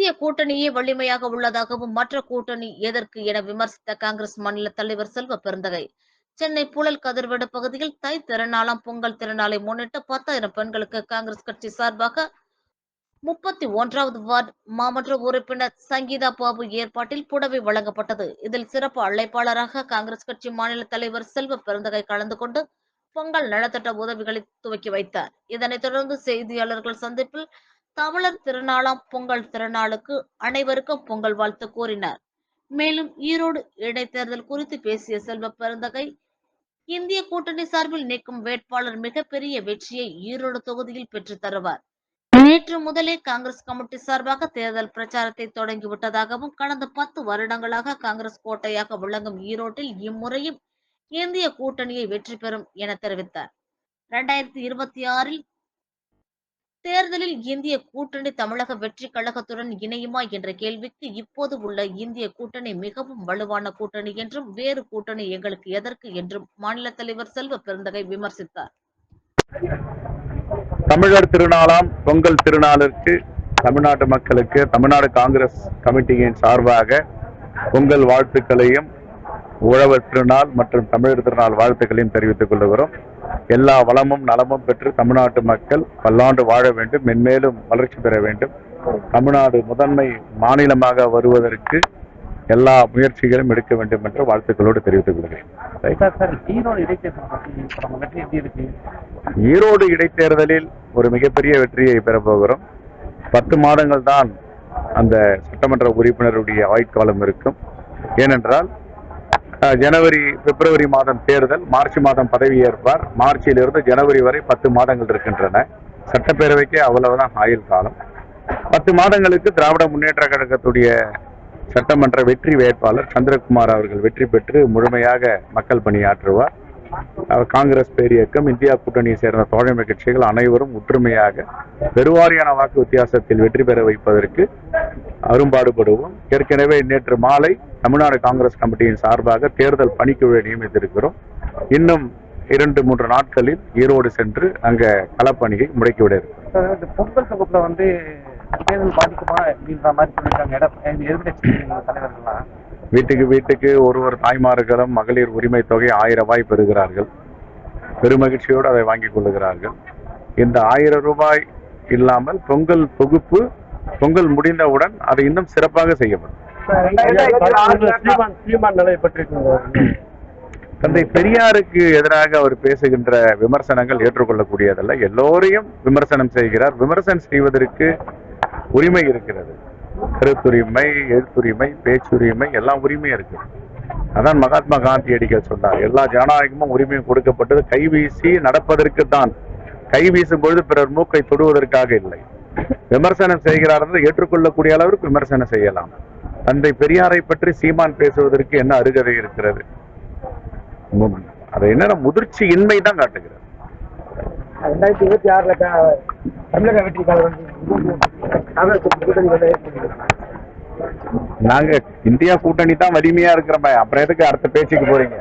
இந்திய கூட்டணியே வலிமையாக உள்ளதாகவும் மற்ற கூட்டணி எதற்கு என விமர்சித்த காங்கிரஸ் மாநில தலைவர் செல்வ பெருந்தகை சென்னை புழல் கதிர்வேடு பகுதியில் தை திருநாளாம் பொங்கல் திருநாளை முன்னிட்டு 10,000 பெண்களுக்கு காங்கிரஸ் கட்சி சார்பாக 31வது வார்டு மாமன்ற உறுப்பினர் சங்கீதா பாபு ஏற்பாட்டில் புடவை வழங்கப்பட்டது. இதில் சிறப்பு அழைப்பாளராக காங்கிரஸ் கட்சி மாநில தலைவர் செல்வ பெருந்தகை கலந்து கொண்டு பொங்கல் நலத்திட்ட உதவிகளை துவக்கி வைத்தார். இதனைத் தொடர்ந்து செய்தியாளர்கள் சந்திப்பில் தமிழர் திருநாளாம் பொங்கல் திருநாளுக்கு அனைவருக்கும் பொங்கல் வாழ்த்து கூறினார். மேலும் ஈரோடு இடைத்தேர்தல் குறித்து பேசிய செல்வ பெருந்தகை, இந்திய கூட்டணி சார்பில் நிற்கும் வேட்பாளர் மிகப்பெரிய வெற்றியை ஈரோடு தொகுதியில் பெற்று தருவார். நேற்று முதலே காங்கிரஸ் கமிட்டி சார்பாக தேர்தல் பிரச்சாரத்தை தொடங்கிவிட்டதாகவும், கடந்த 10 வருடங்களாக காங்கிரஸ் கோட்டையாக விளங்கும் ஈரோட்டில் இம்முறையும் இந்திய கூட்டணியை வெற்றி பெறும் என தெரிவித்தார். 2026 தேர்தலில் இந்திய கூட்டணி தமிழக வெற்றி கழகத்துடன் இணையுமா என்ற கேள்விக்கு, இப்போது உள்ள இந்திய கூட்டணி மிகவும் வலுவான கூட்டணி என்றும், வேறு கூட்டணி எங்களுக்கு எதற்கு என்றும் மாநில தலைவர் செல்வ பெருந்தகை விமர்சித்தார். தமிழர் திருநாளாம் பொங்கல் திருநாளுக்கு தமிழ்நாட்டு மக்களுக்கு தமிழ்நாடு காங்கிரஸ் கமிட்டியின் சார்பாக பொங்கல் வாழ்த்துக்களையும், உழவர் திருநாள் மற்றும் தமிழர் திருநாள் வாழ்த்துக்களையும் தெரிவித்துக் கொள்கிறோம். எல்லா வளமும் நலமும் பெற்று தமிழ்நாட்டு மக்கள் பல்லாண்டு வாழ வேண்டும், மென்மேலும் வளர்ச்சி பெற வேண்டும். தமிழ்நாடு முதன்மை மாநிலமாக வருவதற்கு எல்லா முயற்சிகளும் எடுக்க வேண்டும் என்று வாழ்த்துக்களோடு தெரிவித்துக் கொள்கிறேன். ஈரோடு இடைத்தேர்தலில் ஒரு மிகப்பெரிய வெற்றியை பெறப்போகிறோம். 10 மாதங்கள் தான் அந்த சட்டமன்ற உறுப்பினருடைய ஆயுட்காலம் இருக்கும். ஏனென்றால் ஜனவரி பிப்ரவரி மாதம் தேர்தல், மார்ச் மாதம் பதவி ஏற்பார். மார்ச்சிலிருந்து ஜனவரி வரை 10 மாதங்கள் இருக்கின்றன. சட்டப்பேரவைக்கே அவ்வளவுதான் ஆயுள் காலம். 10 மாதங்களுக்கு திராவிட முன்னேற்ற கழகத்துடைய சட்டமன்ற வெற்றி வேட்பாளர் சந்திரகுமார் அவர்கள் வெற்றி பெற்று முழுமையாக மக்கள் பணியாற்றுவார். காங்கிரஸ் பேரியக்கம், இந்தியா கூட்டணியை சேர்ந்த தோழமை கட்சிகள் அனைவரும் ஒற்றுமையாக பெருவாரியான வாக்கு வித்தியாசத்தில் வெற்றி பெற வைப்பதற்கு அரும்பாடுபடுவோம். ஏற்கனவே நேற்று மாலை தமிழ்நாடு காங்கிரஸ் கமிட்டியின் சார்பாக தேர்தல் பணிக்குழுவை நியமித்திருக்கிறோம். இன்னும் 2-3 நாட்களில் ஈரோடு சென்று அங்க களப்பணியை முடக்கிவிட இருக்கிறோம். பொங்கல் தொகுப்புல வந்து தேர்தல் பாதிக்குமா அப்படின்ற மாதிரி சொல்லியிருக்காங்க எதிர்கட்சி தலைவர்கள்லாம். வீட்டுக்கு ஒரு தாய்மார்களும் மகளிர் உரிமை தொகை 1000 ரூபாய் பெறுகிறார்கள். பெருமகிழ்ச்சியோடு அதை வாங்கிக் கொள்ளுகிறார்கள். இந்த 1000 ரூபாய் இல்லாமல் பொங்கல் தொகுப்பு பொங்கல் முடிந்தவுடன் அது இன்னும் சிறப்பாக செய்யப்படும். தந்தை பெரியாருக்கு எதிராக அவர் பேசுகின்ற விமர்சனங்கள் ஏற்றுக்கொள்ளக்கூடியதல்ல. எல்லோரையும் விமர்சனம் செய்கிறார். விமர்சனம் செய்வதற்கு உரிமை இருக்கிறது. கருத்துரிமை, எழுத்துரிமை, பேச்சுரிமை எல்லாம் உரிமையும் இருக்கு. அதான் மகாத்மா காந்தியடிகள் சொன்னார், எல்லா ஜனநாயகமும் உரிமையும் கொடுக்கப்பட்டது கைவீசி நடப்பதற்கு தான். கை வீசும் பொழுது பிறர் மூக்கை தொடுவதற்காக இல்லை. விமர்சனம் செய்கிறார் ஏற்றுக்கொள்ளக்கூடிய அளவிற்கு விமர்சனம் செய்யலாம். தந்தை பெரியாரை பற்றி சீமான் பேசுவதற்கு என்ன அருகதை இருக்கிறது? அதை என்ன முதிர்ச்சி இன்மை தான் காட்டுகிறது. 2026 தமிழக வெற்றி நாங்க இந்தியா கூட்டணி தான் வலிமையா இருக்கிறோம். அப்புறம் எதுக்கு அடுத்த பேச்சுக்கு போறீங்க?